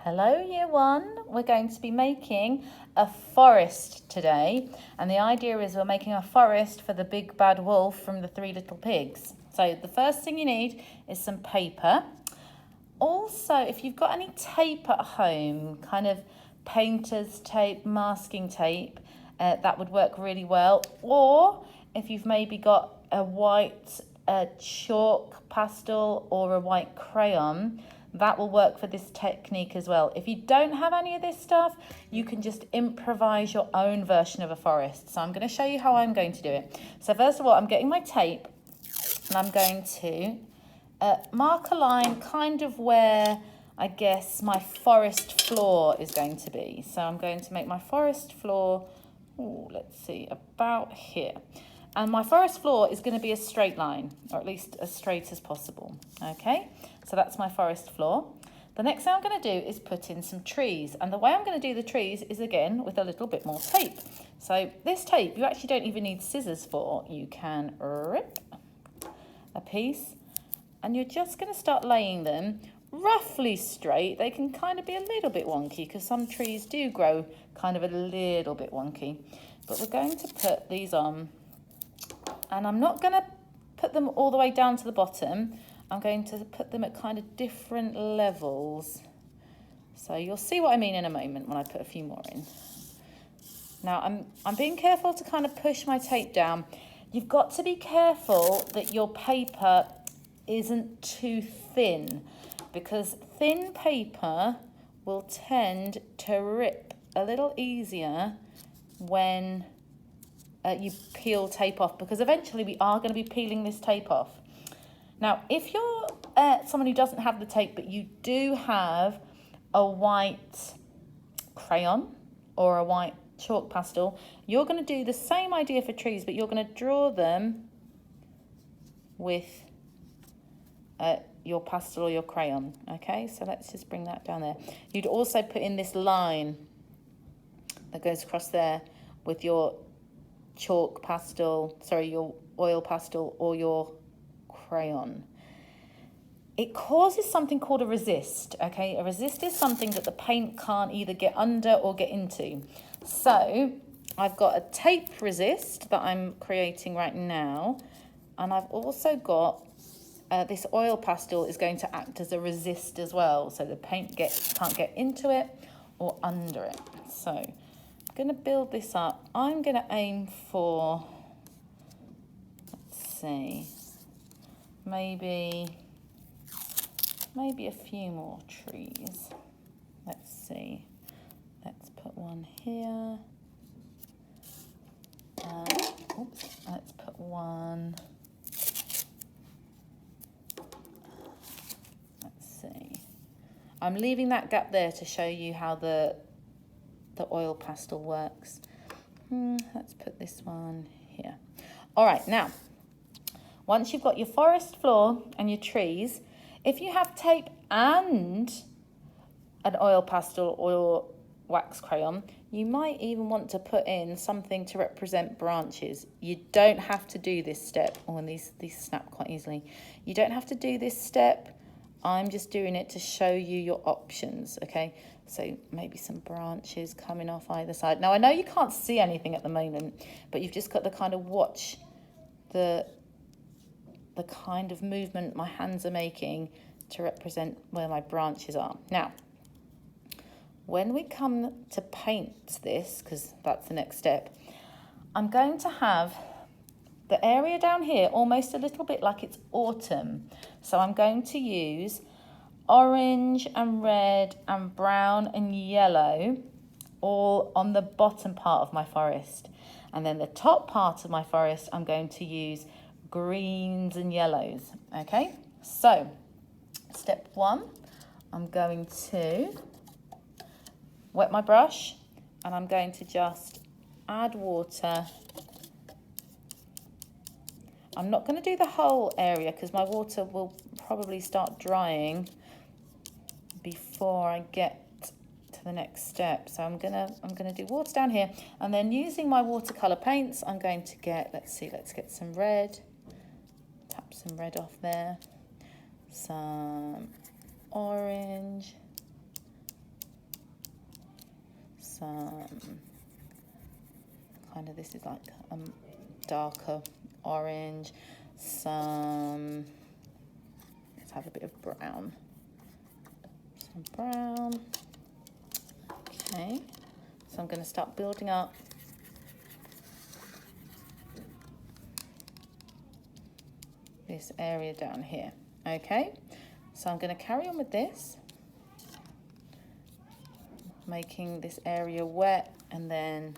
Hello Year 1, we're going to be making a forest today, and the idea is we're making a forest for the big bad wolf from the Three Little Pigs. So the first thing you need is some paper. Also, if you've got any tape at home, kind of painter's tape, masking tape, that would work really well. Or if you've maybe got a white chalk pastel or a white crayon, that will work for this technique as well. If you don't have any of this stuff, you can just improvise your own version of a forest. So I'm going to show you how I'm going to do it. So first of all, I'm getting my tape and I'm going to mark a line kind of where I guess my forest floor is going to be. So I'm going to make my forest floor, let's see, about here. And my forest floor is going to be a straight line, or at least as straight as possible. Okay, so that's my forest floor. The next thing I'm going to do is put in some trees. And the way I'm going to do the trees is, again, with a little bit more tape. So this tape, you actually don't even need scissors for. You can rip a piece, and you're just going to start laying them roughly straight. They can kind of be a little bit wonky because some trees do grow kind of a little bit wonky. But we're going to put these on. And I'm not going to put them all the way down to the bottom. I'm going to put them at kind of different levels. So you'll see what I mean in a moment when I put a few more in. Now I'm being careful to kind of push my tape down. You've got to be careful that your paper isn't too thin, because thin paper will tend to rip a little easier when you peel tape off, because eventually we are going to be peeling this tape off. Now, if you're someone who doesn't have the tape, but you do have a white crayon or a white chalk pastel, you're going to do the same idea for trees, but you're going to draw them with your pastel or your crayon. Okay, so let's just bring that down there. You'd also put in this line that goes across there with your chalk pastel, your oil pastel or your crayon. It causes something called a resist, okay? A resist is something that the paint can't either get under or get into. So I've got a tape resist that I'm creating right now, and I've also got this oil pastel is going to act as a resist as well, so the paint can't get into it or under it. So I'm going to build this up. I'm going to aim for, let's see, maybe a few more trees. Let's see. Let's put one here. Let's put one. Let's see. I'm leaving that gap there to show you how the oil pastel works. Let's put this one here. All right, now, once you've got your forest floor and your trees, if you have tape and an oil pastel or wax crayon, you might even want to put in something to represent branches. You don't have to do this step. And these snap quite easily. You don't have to do this step. I'm just doing it to show you your options, okay? So maybe some branches coming off either side. Now, I know you can't see anything at the moment, but you've just got to kind of watch the kind of movement my hands are making to represent where my branches are. Now, when we come to paint this, because that's the next step, I'm going to have the area down here almost a little bit like it's autumn. So I'm going to use orange and red and brown and yellow all on the bottom part of my forest. And then the top part of my forest, I'm going to use greens and yellows. Okay, so step one, I'm going to wet my brush and I'm going to just add water. I'm not going to do the whole area because my water will probably start drying before I get to the next step. So I'm gonna do water down here, and then using my watercolor paints, I'm going to get, let's get some red. Tap some red off there. Some orange. some kind of, this is like darker orange, some, let's have a bit of brown, some brown. Okay, so I'm going to start building up this area down here. Okay, so I'm going to carry on with this, making this area wet, and then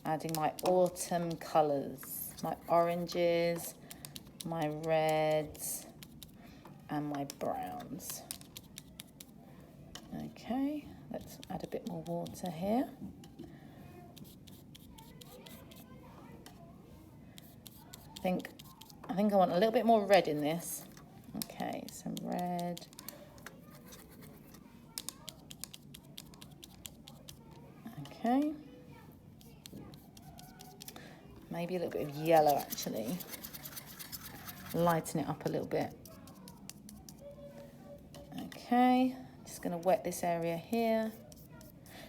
adding my autumn colours, my oranges, my reds, and my browns. Okay, let's add a bit more water here. I think I want a little bit more red in this. Okay, some red. Okay. Maybe a little bit of yellow actually. Lighten it up a little bit. Okay, just going to wet this area here.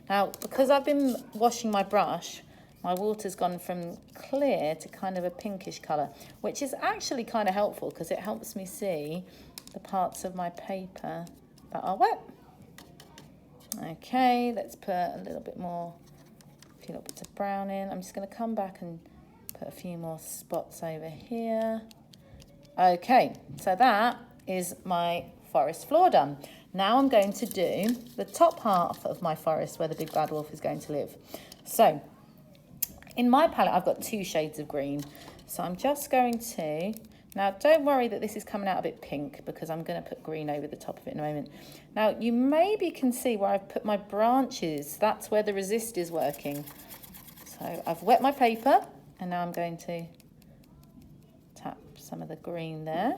Now, because I've been washing my brush, my water's gone from clear to kind of a pinkish colour, which is actually kind of helpful because it helps me see the parts of my paper that are wet. Okay, let's put a little bit more, a few little bits of brown in. I'm just going to come back and put a few more spots over here. Okay, so that is my forest floor done. Now I'm going to do the top half of my forest where the big bad wolf is going to live. So in my palette, I've got 2 shades of green. So I'm just going to, now don't worry that this is coming out a bit pink because I'm going to put green over the top of it in a moment. Now you maybe can see where I've put my branches. That's where the resist is working. So I've wet my paper and now I'm going to tap some of the green there.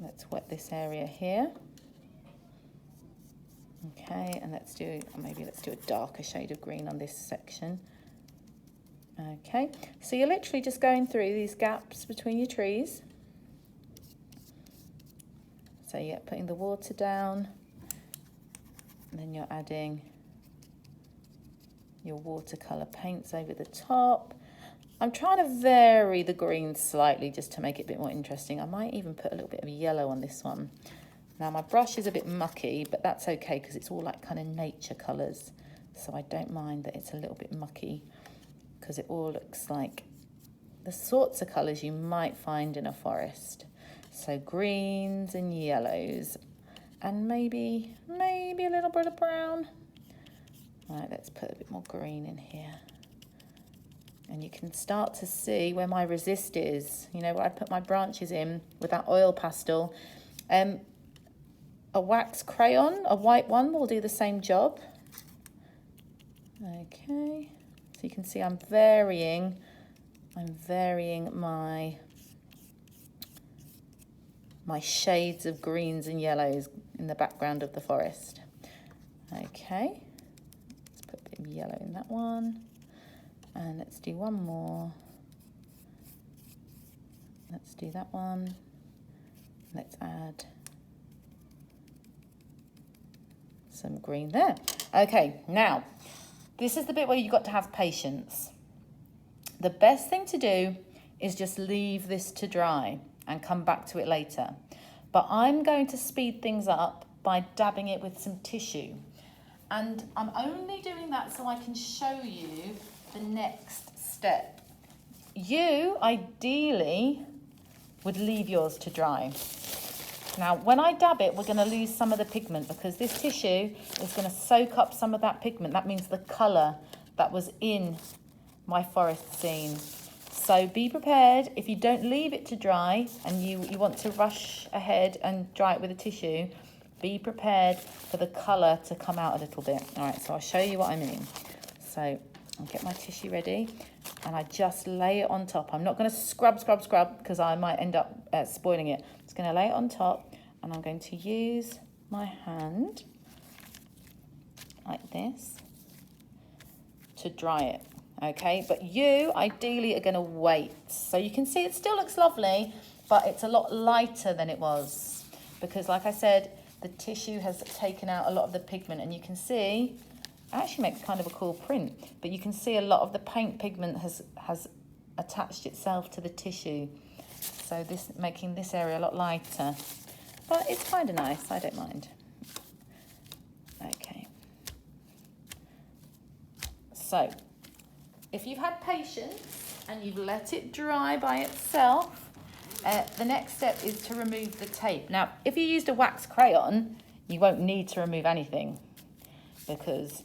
Let's wet this area here. Okay, and let's do a darker shade of green on this section. Okay, so you're literally just going through these gaps between your trees. So you're putting the water down, and then you're adding your watercolour paints over the top. I'm trying to vary the greens slightly just to make it a bit more interesting. I might even put a little bit of yellow on this one. Now my brush is a bit mucky, but that's okay because it's all like kind of nature colours. So I don't mind that it's a little bit mucky because it all looks like the sorts of colours you might find in a forest. So greens and yellows and maybe a little bit of brown. All right, let's put a bit more green in here. And you can start to see where my resist is, you know, where I put my branches in with that oil pastel. A wax crayon, a white one, will do the same job. Okay, so you can see I'm varying my shades of greens and yellows in the background of the forest. Okay, let's put a bit of yellow in that one. And let's do one more. Let's do that one. Let's add some green there. Okay, now, this is the bit where you've got to have patience. The best thing to do is just leave this to dry and come back to it later. But I'm going to speed things up by dabbing it with some tissue. And I'm only doing that so I can show you the next step. You, ideally, would leave yours to dry. Now, when I dab it, we're going to lose some of the pigment because this tissue is going to soak up some of that pigment. That means the colour that was in my forest scene. So be prepared. If you don't leave it to dry and you want to rush ahead and dry it with a tissue, be prepared for the colour to come out a little bit. All right, so I'll show you what I mean. So I'll get my tissue ready and I just lay it on top. I'm not going to scrub because I might end up spoiling it. I'm just going to lay it on top and I'm going to use my hand like this to dry it. Okay, but you ideally are going to wait. So you can see it still looks lovely, but it's a lot lighter than it was because, like I said, the tissue has taken out a lot of the pigment, and you can see actually makes kind of a cool print, but you can see a lot of the paint pigment has attached itself to the tissue. So this making this area a lot lighter, but it's kind of nice, I don't mind. Okay. So if you've had patience and you've let it dry by itself, the next step is to remove the tape. Now, if you used a wax crayon, you won't need to remove anything because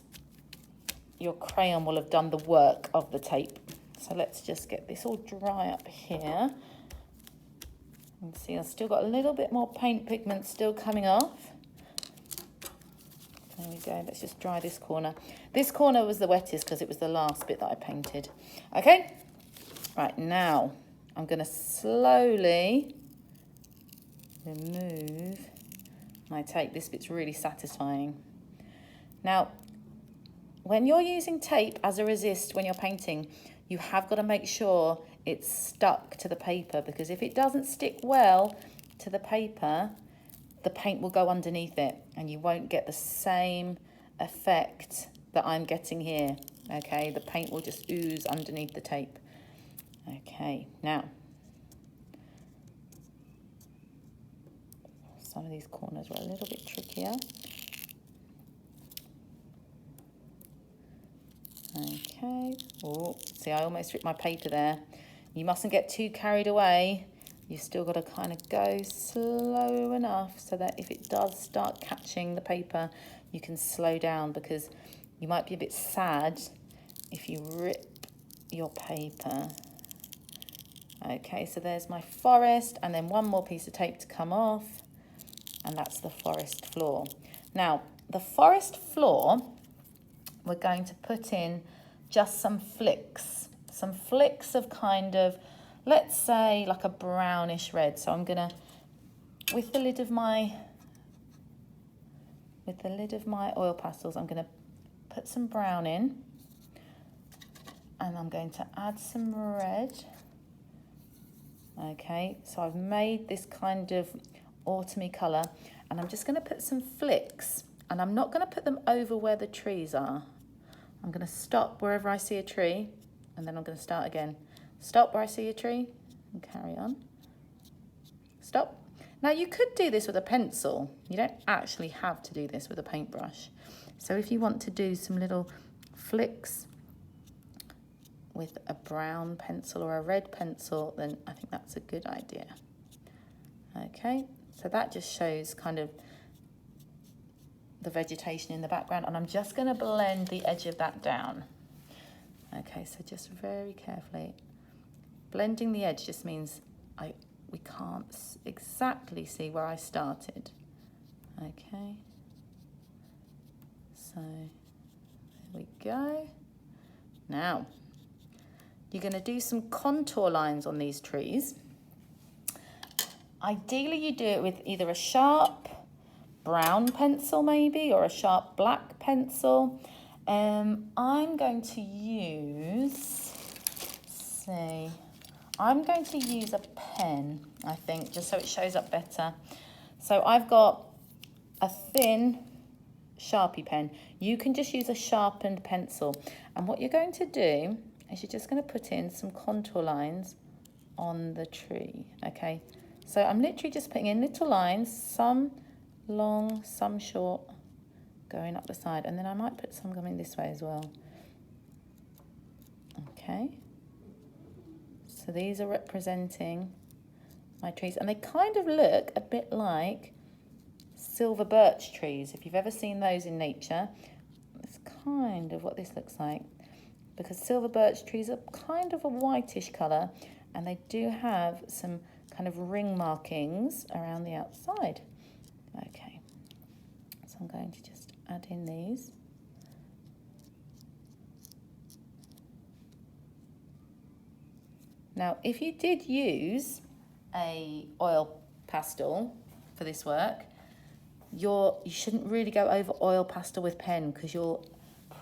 your crayon will have done the work of the tape. So let's just get this all dry up here. You can see I've still got a little bit more paint pigment still coming off. There we go, let's just dry this corner. This corner was the wettest because it was the last bit that I painted. Okay, right, now I'm going to slowly remove my tape. This bit's really satisfying. Now, when you're using tape as a resist when you're painting, you have got to make sure it's stuck to the paper, because if it doesn't stick well to the paper, the paint will go underneath it and you won't get the same effect that I'm getting here. Okay, the paint will just ooze underneath the tape. Okay, now some of these corners are a little bit trickier. Okay, oh, see, I almost ripped my paper there. You mustn't get too carried away. You've still got to kind of go slow enough so that if it does start catching the paper, you can slow down, because you might be a bit sad if you rip your paper. Okay, so there's my forest, and then one more piece of tape to come off, and that's the forest floor. Now, the forest floor, we're going to put in just some flicks of kind of, let's say, like a brownish red. So I'm gonna, with the lid of my oil pastels, I'm gonna put some brown in, and I'm going to add some red. Okay, so I've made this kind of autumny colour, and I'm just gonna put some flicks, and I'm not gonna put them over where the trees are. I'm going to stop wherever I see a tree, and then I'm going to start again. Stop where I see a tree, and carry on. Stop. Now, you could do this with a pencil. You don't actually have to do this with a paintbrush. So if you want to do some little flicks with a brown pencil or a red pencil, then I think that's a good idea. Okay, so that just shows kind of the vegetation in the background, and I'm just going to blend the edge of that down. Okay, so just very carefully. Blending the edge just means we can't exactly see where I started. Okay, so there we go. Now, you're going to do some contour lines on these trees. Ideally, you do it with either a sharp brown pencil maybe, or a sharp black pencil. I'm going to use, I'm going to use a pen, I think, just so it shows up better. So I've got a thin Sharpie pen. You can just use a sharpened pencil. And what you're going to do is you're just going to put in some contour lines on the tree, okay? So I'm literally just putting in little lines, some long, some short, going up the side, and then I might put some coming this way as well. Okay, so these are representing my trees, and they kind of look a bit like silver birch trees. If you've ever seen those in nature, it's kind of what this looks like, because silver birch trees are kind of a whitish colour, and they do have some kind of ring markings around the outside. Okay, so I'm going to just add in these. Now, if you did use a oil pastel for this work, you shouldn't really go over oil pastel with pen, because you'll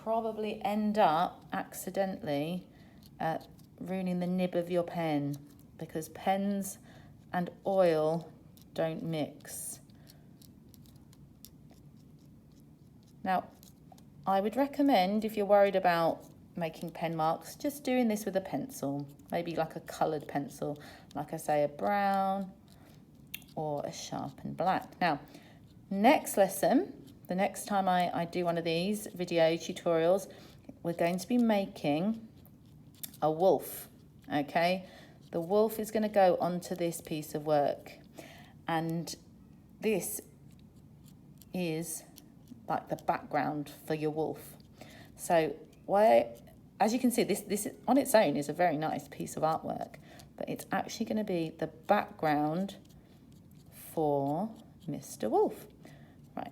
probably end up accidentally ruining the nib of your pen, because pens and oil don't mix. Now, I would recommend, if you're worried about making pen marks, just doing this with a pencil, maybe like a coloured pencil, like I say, a brown or a sharpened black. Now, next lesson, the next time I do one of these video tutorials, we're going to be making a wolf, okay? The wolf is going to go onto this piece of work, and this is like the background for your wolf. So as you can see, this on its own is a very nice piece of artwork, but it's actually going to be the background for Mr. Wolf. Right.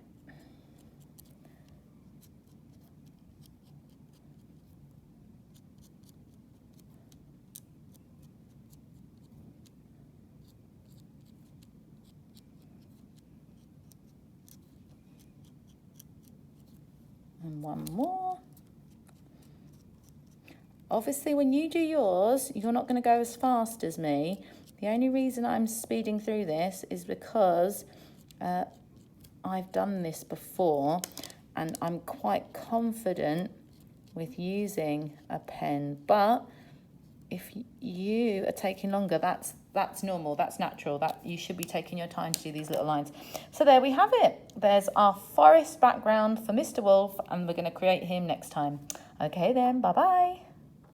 And one more. Obviously, when you do yours, you're not going to go as fast as me. The only reason I'm speeding through this is because I've done this before, and I'm quite confident with using a pen. But if you are taking longer, that's normal, that's natural, that you should be taking your time to do these little lines. So there we have it. There's our forest background for Mr. Wolf, and we're going to create him next time. Okay then, bye-bye.